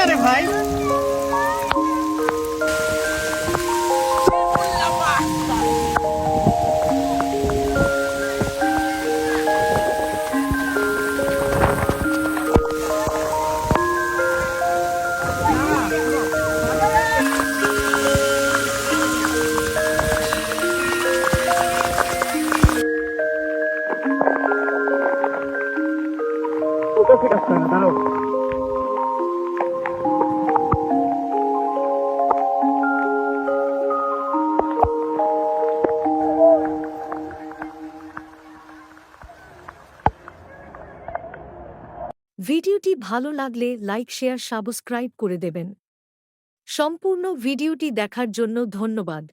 না রে ভাই। ওটা ঠিক আছে না, দাঁড়াও। ভিডিওটি ভালো লাগলে লাইক শেয়ার সাবস্ক্রাইব করে দেবেন। সম্পূর্ণ ভিডিওটি দেখার জন্য ধন্যবাদ।